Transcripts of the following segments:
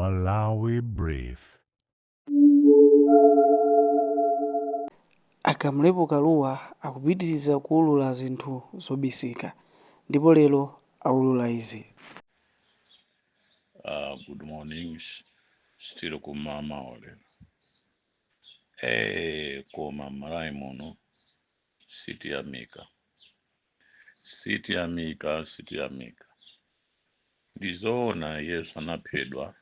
Malawi Brief. Akamlepo Kaluwa akupitiriza kuwulula zinthu zobisika ndipo lero awulula izi. Good morning. Still kumama ole. Koma Malawi muno. City ya Mika. Ndizoona Yesu anaphedwa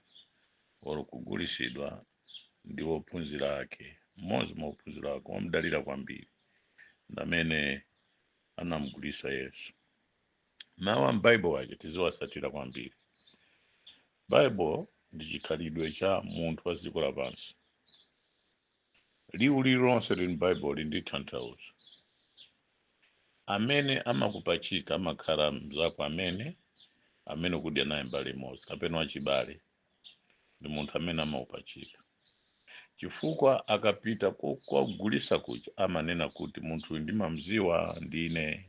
olo kugulisidwa ndi ophunzira ake. Mmodzi mwa ophunzira ake wamudalira kwambiri. Ndamene anamugulisa Yesu. Mawu m'Bible wache tiziwasatira kwambiri. Bible ndi chikhalidwe cha munthu wa dziko lapansi. Liwu lililonse lili m'Bible ndi tanthauzo. Amene amakupachika amakhala mzako amene kudya naye mbali imodzi kapena wachibale ndi munthu amene amakupachika. Chifukwa akapita kugulisa kuja amanena kuti munthu uyu ndimamziwa ndine,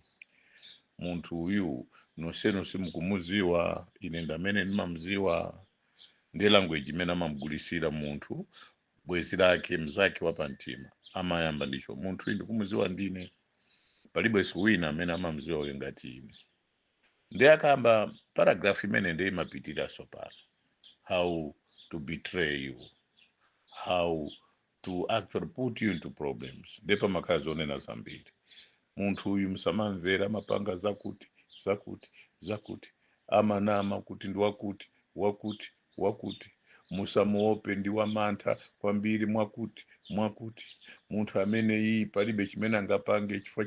munthu uyu nonsenu simukumuziwa, ine ndamene ndimamziwa. Ndi language imene amamugulisira munthu bwezi lake mzake wapamtima amayamba ndicho, munthu uyu ndikumuziwa ndine, palibe wina amene amamziwa uyo ngati ine. Ndi akamba paragraph imene ndi imapitiraso pano, how to betray you, how to actually put you into problems. Ndipo makhala zonena zambiri. Munthu uyu musamamvera amapanga zakuti amanama kuti ndi wakuti musamuope ndi wamantha kwambiri mwakuti munthu amene iyi palibe chimene angapange chifukwa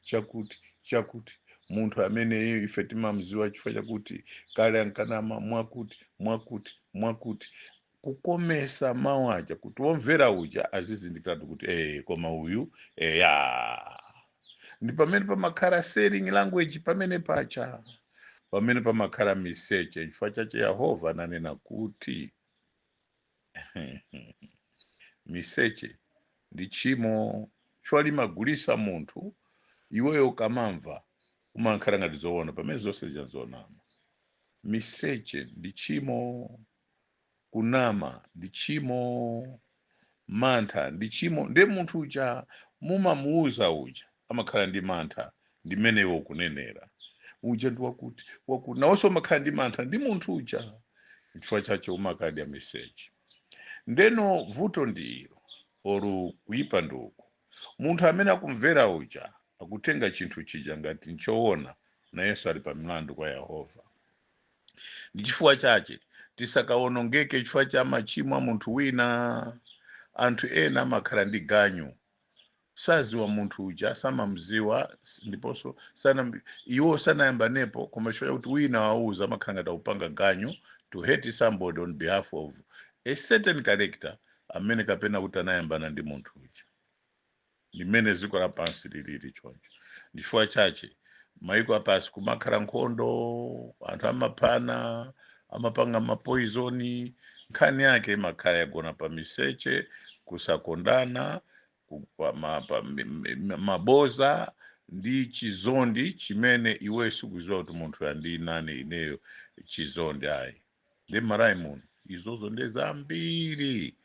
chakuti munthu amene iyi ife timamziwa chifukwa chakuti kale ankanama mwakuti kukomesa mawu aja kuti womvera uja azizindikira kuti koma uyu ndi pamene pamakhala sharing language pamene pacha, pamene pamakhala miseche. Chifukwa chache Yehova ananena kuti miseche ndi tchimo limagulisa munthu. Iweyo ukamamva umakhala ngati zoona pamene zonse zinazonama. Miseche ndi tchimo, kunama ndi tchimo, mantha ndi tchimo. Ndi munthu uja mumamuuza uja amakhala ndi mantha ndimene iwe ukunenera. Uja ndi wakuti nawonso umakhala ndi mantha ndi munthu uja. Chifukwa chache umakadya miseche. Ndeno vuto ndilo olu kuipa nduku. Munthu amene akumvera uja akutenga chinthu chija ngati nchoona na Yesu ali pa mlandu kwa Yehova. Ndi chifukwa chache tisakawonongeke chifukwa cha machimo a munthu wina. Anthu ena amakhala ndi ganyu, saziwa munthu uja, samamziwa, ndiponso iwo sanayambanepo, koma chifukwa chakuti wina wauza amakhala ngati akupanga ganyu to hate somebody on behalf of a certain character amene kapena kuti anayambana ndi munthu uja. Limene dziko lapansi lilili choncho. Chifukwa chache maiko apasi kumakhala nkhondo, anthu amaphana, amapanga mapoizoni. Nkhani yake imakhala yagona pa miseche, kusakondana, maboza ndi chizondi chimene iwe sikuziwa kuti munthu yandi nane ineyo chizondi ayi. Ndi Malawi muno izozo ndi zambiri.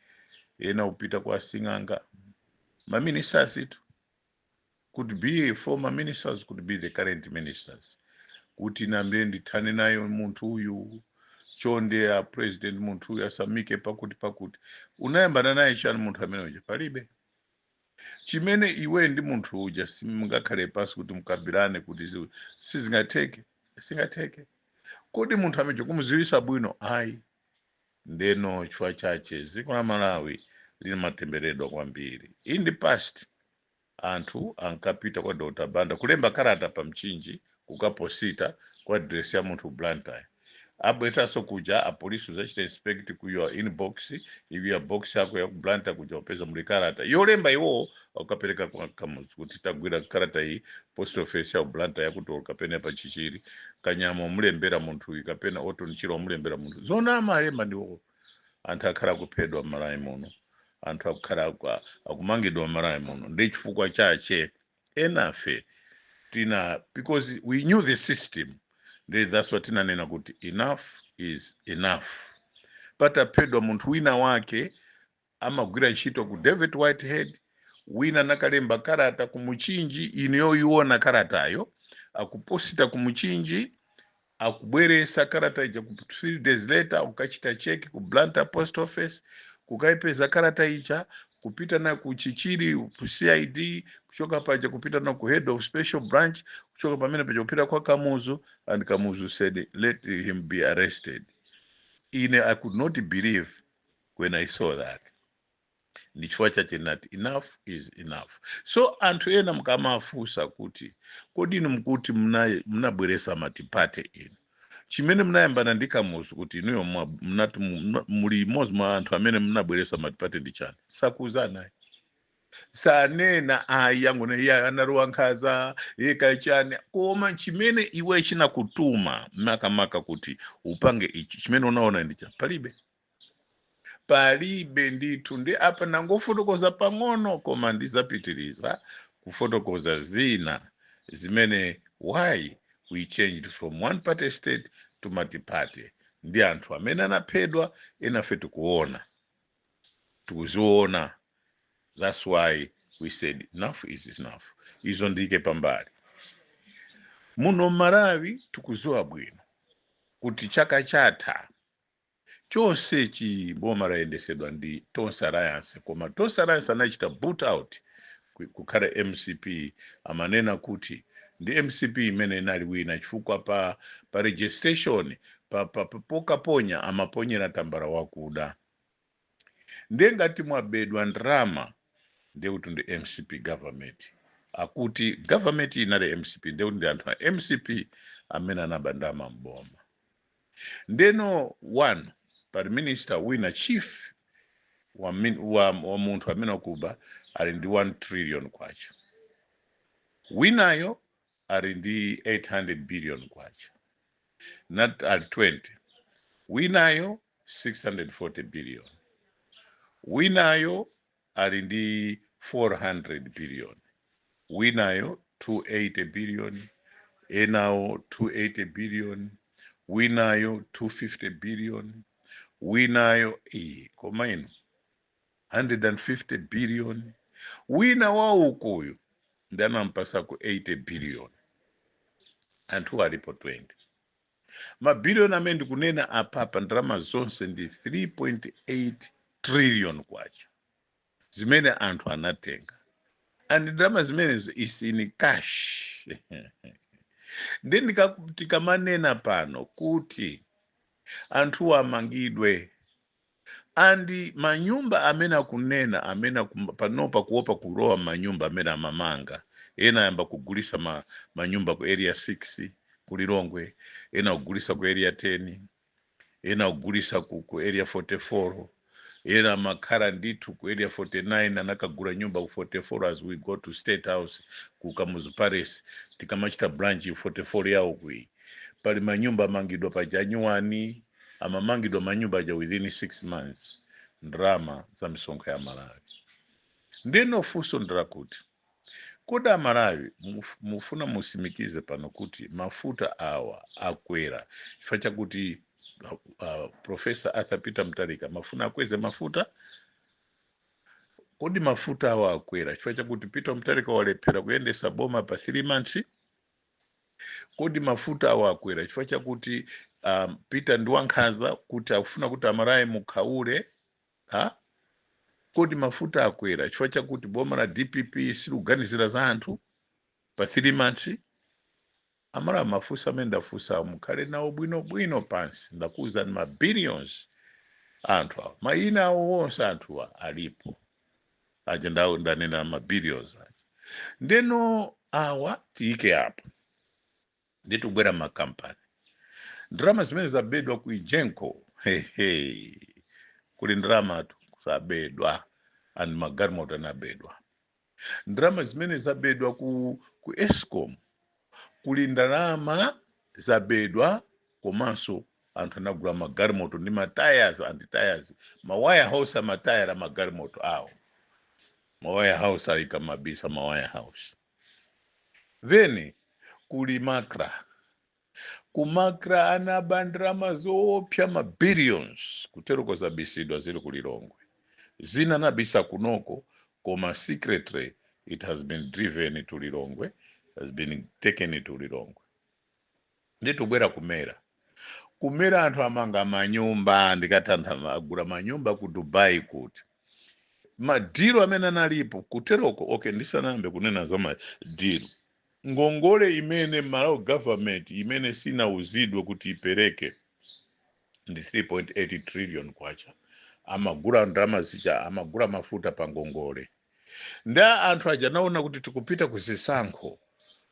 Ena upita kwa sing'anga. Ma ministers itu could be former ministers, could be the current ministers. Kuti nambe ndithane nayo munthu uyu, chonde ya president munthu uyu asamike pakuti. Unayambana naye chani munthu amene uja? Palibe. Chimene iwe ndi munthu uja simungakhale pasi kuti mukabirane kuti singatheke. Kodi munthu amene kumuziwisa bwino ayi. Ndeno chifukwa chache dziko la Malawi lina matemberedwa kwambiri. In the past anthu ankapita kwa Dr. Banda kulemba karata pa mchinji kukaposita kwa address ya munthu Blantyre. Abwetaso kuja apolisi uzachita inspect ku your inbox, ivi ya box yako ya Blantyre kuja upeza muli karata yolemba iwo ukapereka kwa kamuzi kuti tagwira karata iyi post office ya Blantyre yakuti ukapena pa chichiri kanyama mulembera munthu ikapena auto nchiro mulembera munthu. Zona amalemba ndiwo. Anthu akhala kuphedwa Malawi muno, anthu akhala akumangidwa Malawi muno. Ndi chifukwa chache enafe because we knew the system. That's what tinanena kuti enough is enough. patapedwa munthu wina wake amagwira ntchito ku David Whitehead, wina nakalemba karata kumuchinji, ineyo iwona karatayo akuposita kumuchinji, akubweresa karata ija ku 3 days later ukachita cheki ku Blantyre post office, kukaipeza karata icha kupita na kuchichiri ku CID, kuchoka paja kupita na ku head of special branch, kuchoka pamene paja kupita kwa Kamuzu, and Kamuzu said let him be arrested. I could not believe when I saw that. Ndichifukwa chache nati enough is enough. So anthu ena mukamafusa kuti kodi inu mkuti mnabweresa matipate inu, chimene mnayambana ndi Kamuzu kuti inuyo mnati muli imodzi mwa anthu amene mnabweresa matipate ndi chani, sakuuzanayi sanena ayi yangu iya anarowa nkhaza yeka chani, koma chimene iwe chinakutuma makamaka kuti upange ichi chimene unaona ndicha palibe ndithu. Ndi apa nangofotokoza pang'ono koma ndizapitiriza kufotokoza zina zimene why we changed from one party state to multi-party. Ndi anthu amene anaphedwa enafe tikuziona. That's why we said enough is enough. Izo ndike pambali. Muno Malawi tikuziwa bwino kuti chaka chatha chose boma layendesedwa ndi Tonse Alliance, koma Tonse Alliance anachita boot out kukhala MCP, amanena kuti ndi MCP imene inali wina chifukwa pa registration pokaponya amaponyera tambala wakuda. Ndiye ngati mwabedwa ndrama ndiye kuti ndi MCP government, akuti government inali MCP ndiye kuti ndi anthu a MCP amene anabandama mboma. Ndeno one pali minister wina chief wa munthu amene wakuba ali ndi 1 trillion kwacha, winayo ali ndi 800 billion kwacha, not ali 20, winayo 640 billion, winayo ali ndi 400 billion, winayo 280 billion, enawo 280 billion, winayo 250 billion, winayo koma ino 150 billion, wina waukuyu ndi anampasa ku 80 billion. Anthu alipo 20. Mabilioni amene ndikunena apapa ndrama zonse ndi 3.8 trillion kwacha zimene anthu anatenga, and ndrama zimene is in cash. Ndi tikamanena pano kuti anthu amangidwe, andi manyumba amene akunena amene panopa kuopa kulowa manyumba amene amamanga, ena yamba kugulisa manyumba ku area 6 ku Lilongwe, ena kugulisa ku area 10, ena kugulisa ku area 44, ena makhala ndithu ku area 49 anakagula nyumba ku 44 as we go to State House ku Kamuzu Palace, tikamachita branch 44 yawo kui. Pali manyumba amangidwa pa January, amamangidwa manyumba aja within 6 months. Ndrama za misonkho ya Malawi. Ndeno funso ndirakuti kodi Malawi mufuna musimikize pano kuti mafuta awa akwera chifukwa chakuti Professor Arthur Peter Mutharika mafuna akweze mafuta? Kodi mafuta awa akwera chifukwa chakuti Peter Mutharika walephera kuyendesa boma pa 3 months? Kodi mafuta awa akwera chifukwa chakuti Peter Ndiwankhaza kuti akufuna kuti Malawi mukhaule? Kodi mafuta akwera chifukwa chakuti boma la DPP siluganizira za anthu pa 3 months? Amalawi mafusa amene ndafusa mukhale nawo bwino pansi, ndakuza ni billions anthu awo, mayina awo wonse anthu alipo aja ndanena billions aja. Ndeno awa tiyike apo nditubwera makampani. Ndrama zimene zabedwa ku Ijenko, kuli ndrama zabedwa and magalimoto anabedwa. Ndrama zimene zabedwa ku Eskom, kuli ndalama zabedwa komanso anthu anagula magalimoto ndi matires and tires, mawire house amatayara magalimoto awo, mawire house ayika mabisa mawire house. Then kuli Makra, kumakra anaba ndrama zopya mabillions kutero zabisidwa ziri kulilongwe zina nabisa kunoko koma secretly it has been driven to Lilongwe, has been taken to Lilongwe. Nditubwera kumera anthu amanga manyumba ndikatantha agula manyumba ku Dubai kuti madiro amene analipo kuteroko okay ndisanambe kunena za madiro ngongole imene Malawi government imene sinauzidwe kuti ipereke ndi 3.8 trillion kwacha amagula ndrama zija amagula mafuta pa ngongole nda anthu aja naona kuti tikupita kuzisankho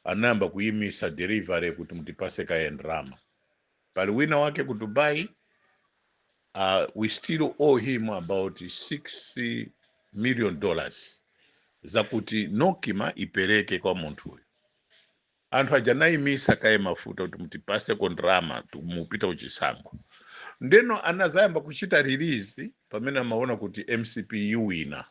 anayamba kuyimisa delivery kuti mutipase kaye ndrama pali wina wake ku Dubai we still owe him about $6 million zakuti nokima ipereke kwa munthu uyu anthu aja nayimisa kaye mafuta kuti mutipase ko ndrama mupita kuchisankho ndeno anazayamba kuchita release pamene amaona kuti MCP wina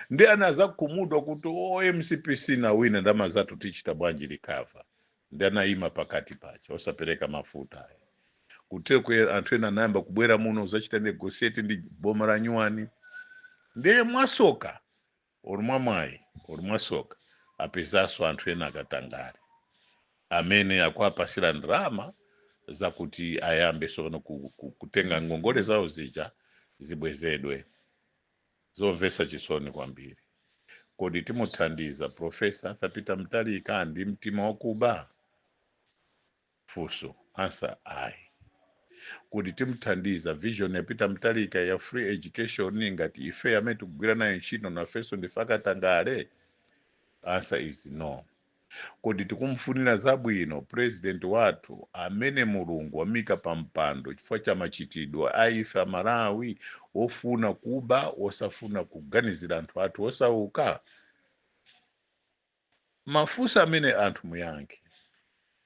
ndi anaza kumudwa kuti MCP sina wina ndama zatu tichita bwanji likava ndi anayima pakati pacha osapereka mafuta kuteko anthu ena anayamba kubwera muno uzachita negotiate ndi boma la Nyuwani ndiye mwasoka olumwamwayi olumwasoka apezaso anthu ena akatangale amene akwapasira ndrama zakuti ayambe sono kutenga ngongole zawo zija zibwezedwe zomvesa chisoni kwambiri kodi timuthandiza Profesa Peter Mutharika ndi mtima wakuba fuso answer ayi kodi timuthandiza vision ya Peter Mutharika ya free education ngati ife amene tikugwira nayo ntchito nafenso ndifakatangale answer is no kodi tikumfunira zabwino president wathu amene Mulungu wamika pa mpando chifukwa cha machitidwe aife Malawi ofuna kuba osafuna kuganizira anthu athu osauka mafusa amene anthu muyankhe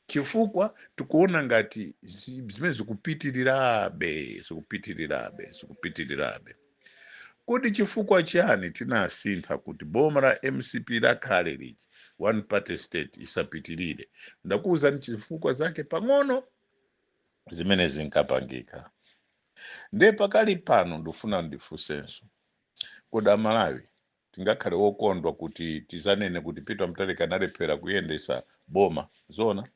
chifukwa tikuona ngati zimene zikupitirirabe kodi chifukwa chani tinasintha kuti boma la MCP lakhale liji one party state isapitirire ndakuwuzani chifukwa zake pang'ono zimene zinkapangika nde pakali pano ndifuna ndifusenso kodi Amalawi tingakhale wokondwa kuti tizanene kuti Peter Mutharika analephera kuyendesa boma zona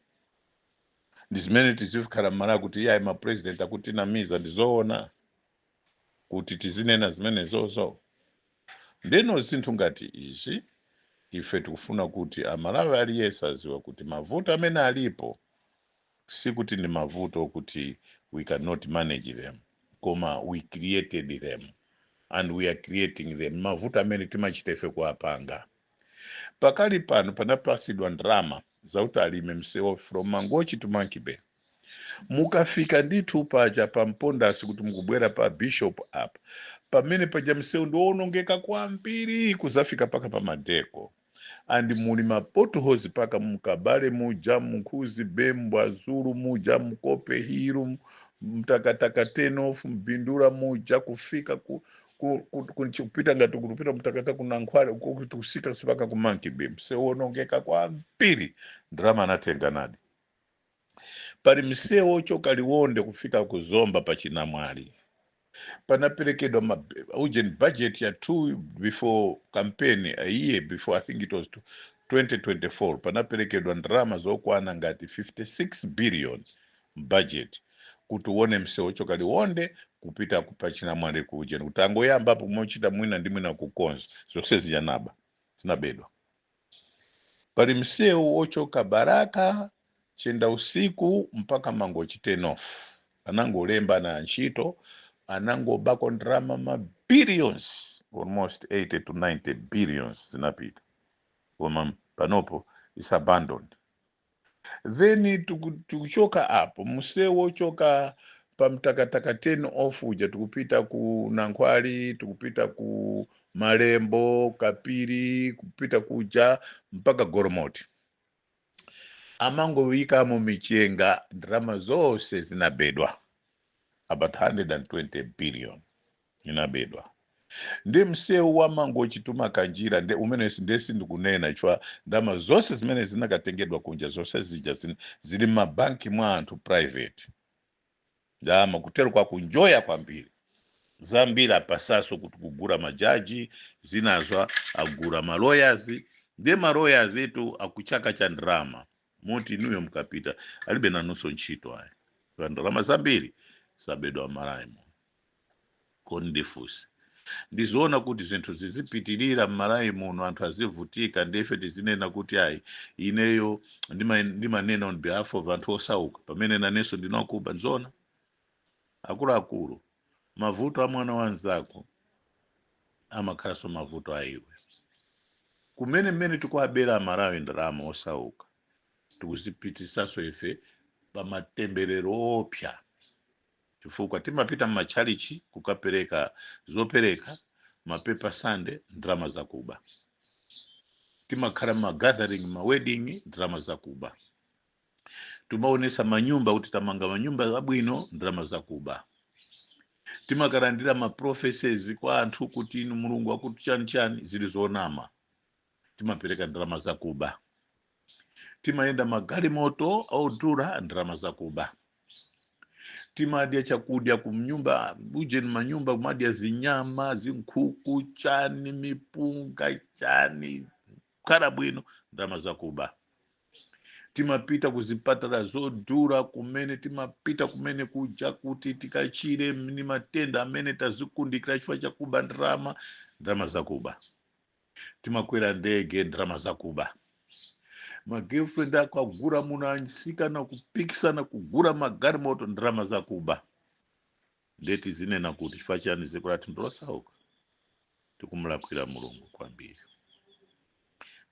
ndi zimene tizikhala Malawi kuti iye ma president akuti namiza ndizoona kuti tizinena zimene zozo ndeno zinthu ngati izi ife tikufuna kuti Amalawi aliyense aziwe kuti mavuto amene alipo sikuti ndi mavuto kuti we cannot manage them koma we created them and we are creating them mavuto amene timachita ife kuapanga pakali pano panapasidwa ndrama zauti alime msewu from Mangochi to Monkey Bay mukafika ndithu paja pa Mpondasi kuti mukubwera pa Bishop up pamene paja msewu ndiwonongeka kwambiri kuzafika paka pa Madeko and muli ma potholes paka mukabale muja Mkhuzi Bembwa Zulu muja Mkope Hiru Mtakataka Tenofu Mbindura muja kufika kupita ngati kupita Mtakataka kuna Nkhwale kusika paka ku Monkey Bay msewu wonongeka kwambiri ndrama anatenga nadi pali msewu ochoka Liwonde kufika kuzomba pa Chinamwali panaperekedwa urgent budget ya 2 before campaign a year before I think it was 2024 panaperekedwa ndrama zokwana ngati 56 billion budget kuti uone msewu ochoka Liwonde kupita pa Chinamwali kuje kuti angoyamba apo mochita mwina ndi mwina kukonza zonse zijanaba zinabedwa pali msewu ochoka Baraka chenda usiku mpaka Mangochi Tenofu anangolemba na ntchito anangobako ndrama ma billions almost 80 to 90 billions zinapita koma panopo is abandoned then tukuchoka apo msewu ochoka pa Mtakataka 10 off uja tukupita ku Nankhwali tukupita ku Malembo Kapiri kupita kuja mpaka Goromoti amangowikamo michenga ndrama zose zinabedwa about 120 billion inabedwa ndi msewu wa mango chituma kanjira nde umene ndesi ndikunena chwa ndama zonse zimene zinakatengedwa kunja zonse zija zili mabanki mwa anthu private ndama kutero kwa kunjoya kwambiri zambiri apasaso kuti kugura majaji zinazwa agura malawyers ndi malawyers etu akuchaka cha ndrama muti inuyo mkapita alibe nanunso ntchito ayi kwa ndrama zambiri sabedwa malaimo kondifusi ndizoona kuti zinthu zizipitirira mmalayi muno anthu azivutika ndefe tizinena kuti ayi ineyo ndimanena on behalf of anthu osauka pamene nanenso ndinakuba nzona akuluakulu mavuto a mwana wanzako amakhalanso mavuto a iwe kumene mmene tikuabera amalawi ndalama osauka tikuzipitisaso ife pamatemberero opya chifukwa timapita mmachalichi kukapereka zopereka mapepa sande ndrama zakuba timakhala magathering mawedding ndrama zakuba timaonesa manyumba kuti tamanga manyumba abwino ndrama zakuba timakarandira maprofeses kwa anthu kuti inu mulungu akuti chani zili zonama timapereka ndrama zakuba timayenda magalimoto odula ndrama zakuba timadya chakudya kumnyumba uje ni manyumba kumadya zinyama zinkhuku chani mipunga chani khala bwino ndrama zakuba timapita kuzipatala zodula kumene timapita kumene kuja kuti tikachire ni matenda amene tazikundikira chifukwa chakuba ndrama zakuba timakwera ndege ndrama zakuba magirlfriend ako agura muno ansikana kupikisana kugura magalimoto ndrama zakuba ndeti zinena kuti chifukwa chani ziko lati ndilosauka tikumulakwira mulungu kwambiri.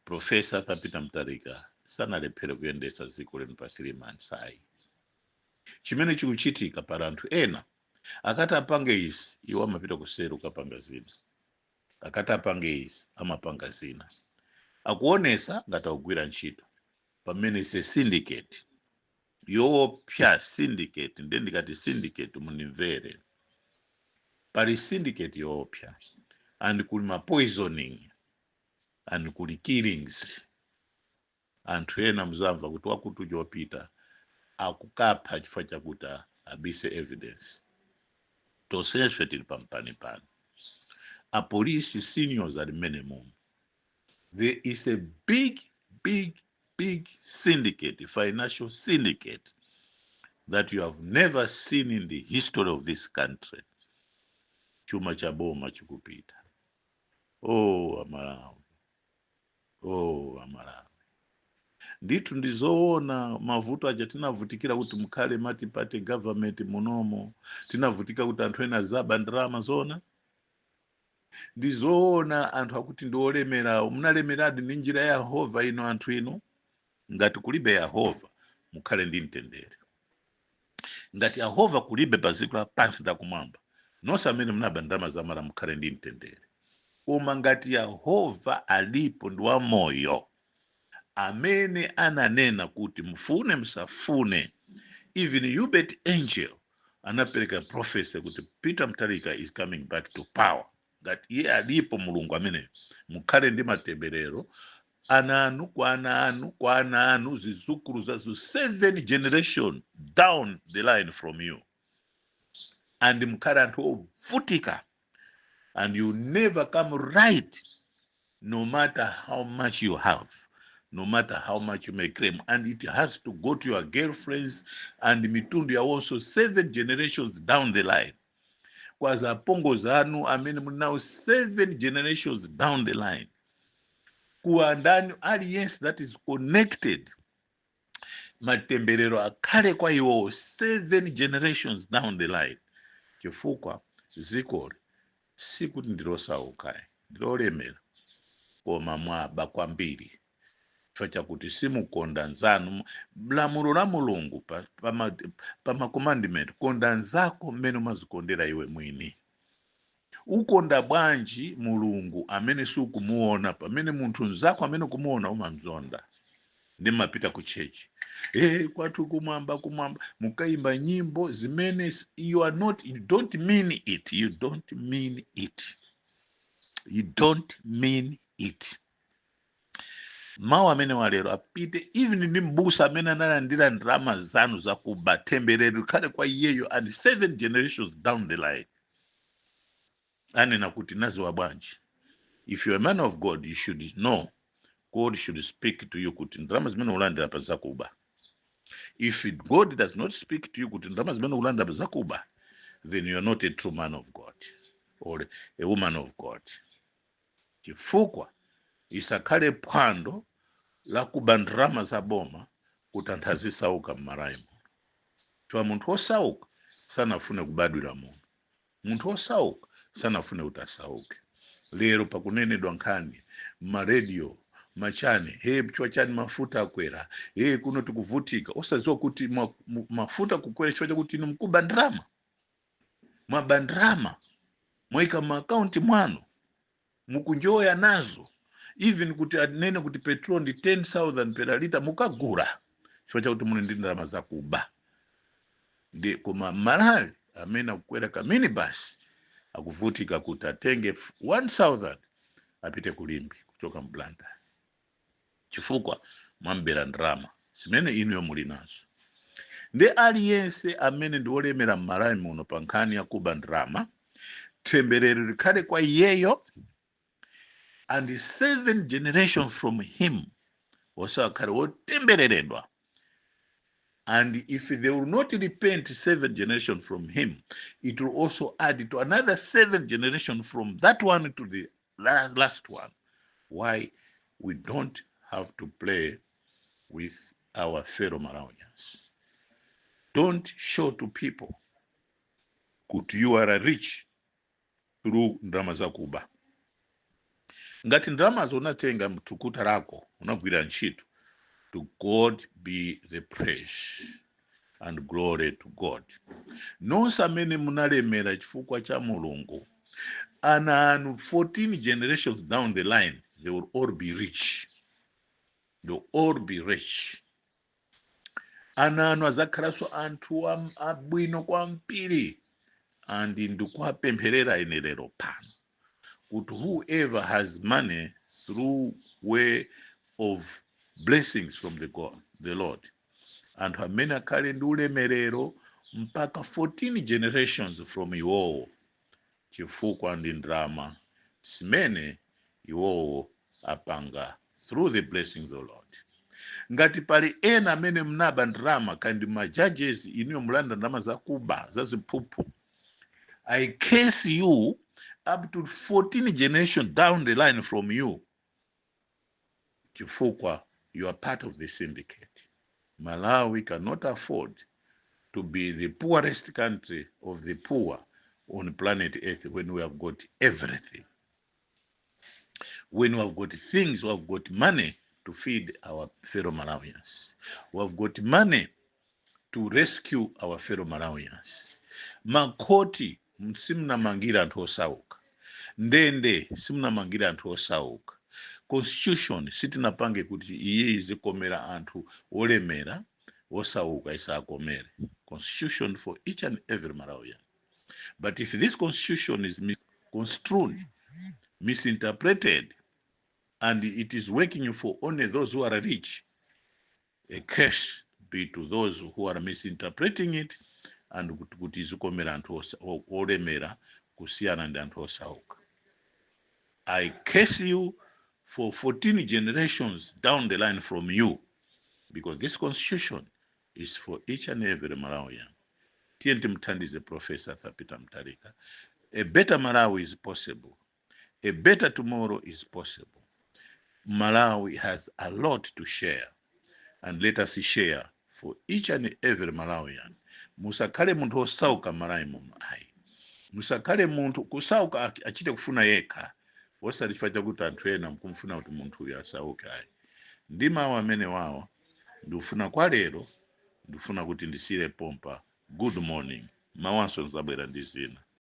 Profesa Peter Mutharika sanalephere kuyendesa ziko lenu pa 3 months ayi chimene chikuchitika para anthu ena akati apange isi iwo amapita kuseri ukapanga zina akati apange isi amapanga zina akuonesa ngati akugwira ntchito pamene ise syndicate yoopsa syndicate ndi ndikati syndicate munimvere pali syndicate yoopsa and kuli ma poisoning and kuli killings anthu ena muzamva kuti wakuti wopita akukapha chifukwa chakuti abise evidence tonsefe tili pampani pano apolisi seniors ali minimum. There is a big syndicate, financial syndicate that you have never seen in the history of this country. Chuma cha boma chikupita. Oh Amalawi. Oh Amalawi. Nditu ndizoona mavuto aja tinavutikira kuti mukhale mati pate government munomo. Tinavutika kuti anthu ena zaba ndrama zona. Ndizoona anthu akuti ndiolemera munalemeradi ndi njira ya Yehova ino anthu ino ngati kulibe Yehova mukhale ndi mtendere ngati Yehova kulibe paziko la pansi da kumwamba nonse amene munaba ndrama zamara mukhale ndi mtendere koma ngati Yehova alipo ndi wa moyo amene ananena kuti mufune msafune even Hubert Angel anapereka prophecy kuti Peter Mutharika is coming back to power that ye alipo mulungu amene mukhale ndi matemberero ananu kwa ananu zizukuru zazo 7 generation down the line from you and mukhale anthu ovutika and you never come right no matter how much you have, no matter how much you may claim, and it has to go to your girlfriends and mitundu ya also 7 generations down the line. Kwaza pongo zanu amene munao 7 generations down the line. Kuandani alliance that is connected. Matemberero akale kwa iwo 7 generations down the line. Chifukwa zikori siku ndilosauka ndilolemera koma mwaba kwambiri chifukwa kuti simukonda nzanu lamulo la mulungu pa commandment konda nzako mmene umazikondera iwe mwini. Ukonda bwanji mulungu amene sukumuona pamene munthu nzako amene kumuona umamzonda. Ndi mapita ku church kwathu kumwamba mukaimba nyimbo zimene you don't mean it, you don't mean it. you don't mean it. Mawu amene walero apite even ndi m'busa amene analandira ndalama zanu zakuba, temberero likhale kwa iyeyo and 7 generations down the line. Anena kuti naziwa bwanji. If you're a man of God, you should know God should speak to you kuti ndalama zimene ulandira pa zakuba. If God does not speak to you kuti ndalama zimene ulandira pa zakuba, then you're not a true man of God or a woman of God. Chifukwa isakhale phwando la kuba ndalama za boma kuti anthu azisauka m'malaimo. Chifukwa munthu osauka sanafune kubadwira munthu. Munthu osauka sanafune kuti asauke. Lero pakunenedwa nkhani m'maradio machane, chifukwa chani mafuta akwera, kuno tikuvutika. Osadziwa kuti mafuta kukwera chifukwa chakuti inu mukuba ndalama. Mwaba ndalama mwaika m'akaunti mwanu mukunjoya nazo. Even kuti anene kuti petrol ndi 10,000 per liter mukagula chifukwa chakuti muli ndi ndalama zakuba. Ndi koma Malawi amene akukwera ka minibus akuvutika kuti atenge 1,000 apite kulimbi kuchoka mplanta. Chifukwa mwambera ndalama zimene inuyo muli nazo. Ndi aliyense amene ndi olemera m'Malawi muno pa nkhani ya kuba ndalama, temberero likhale kwa iyeyo and 7 generations from him osakhale wotembereredwa. And if they will not repent 7 generations from him, it will also add to another 7 generations from that one to the last one. Why we don't have to play with our fellow Malawians. Don't show to people that you are rich through ndalama zakuba. Ngati ndalama zonatenga mtukuta lako unagwira ntchito, to God be the praise and glory to God. Nonse amene munalemera chifukwa cha Mulungu, ana anu 14 generations down the line, they will all be rich. They will all be rich. Ana anu azakhalaso anthu abwino kwambiri. And ndikuwapempherera ine lero pano kuti whoever has money through way of blessings from the Lord, anthu amene akhale ndi ulemerero mpaka 14 generations from iwowo, chifukwa ndi ndalama zimene iwowo apanga through the blessings of the Lord. Ngati pali ena amene mnaba ndalama kandi ma judges inuyo mulanda ndalama zakuba zaziphuphu, I curse you up to 14 generations down the line from you. Chifukwa you are part of the syndicate. Malawi cannot afford to be the poorest country of the poor on planet Earth when we have got everything. When we have got things, we have got money to feed our fellow Malawians. We have got money to rescue our fellow Malawians. Makoti simnamangira anthu osauka. Ndende simnamangira anthu osauka. Constitution sitinapange kuti iye izikomera anthu olemera osauka isakomere. Constitution for each and every Malawian. But if this constitution is misconstrued, misinterpreted, and it is working for only those who are rich, a curse be to those who are misinterpreting it and kuti izikomera anthu olemera kusiyana ndi anthu osauka. I curse you for 14 generations down the line from you, because this constitution is for each and every Malawian. TNT Mthandize Professor Thapita Mutharika. A better Malawi is possible. A better tomorrow is possible. Malawi has a lot to share, and let us share for each and every Malawian. Musakhale munthu osauka Malawi muno ayi. Musakhale munthu kusauka achite kufuna yekha. Osalifa kuti anthu ena mkumfuna kuti munthu uyu asauke ayi. Ndi mawu amene wawo ndifuna kwa lero, ndifuna kuti ndisire pompa. Good morning. Mawanso nzabwera ndi zina.